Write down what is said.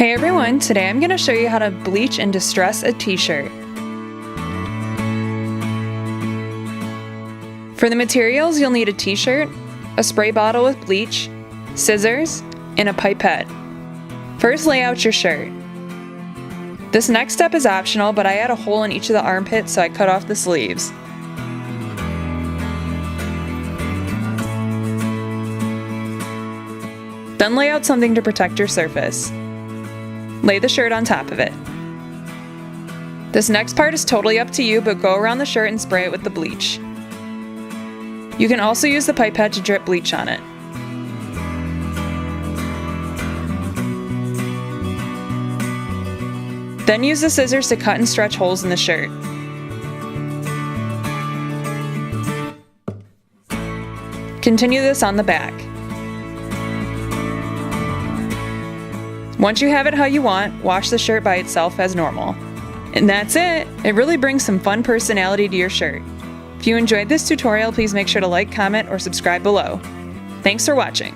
Hey everyone, today I'm going to show you how to bleach and distress a t-shirt. For the materials, you'll need a t-shirt, a spray bottle with bleach, scissors, and a pipette. First, lay out your shirt. This next step is optional, but I had a hole in each of the armpits, so I cut off the sleeves. Then lay out something to protect your surface. Lay the shirt on top of it. This next part is totally up to you, but go around the shirt and spray it with the bleach. You can also use the pipette to drip bleach on it. Then use the scissors to cut and stretch holes in the shirt. Continue this on the back. Once you have it how you want, wash the shirt by itself as normal. And that's it! It really brings some fun personality to your shirt. If you enjoyed this tutorial, please make sure to like, comment, or subscribe below. Thanks for watching!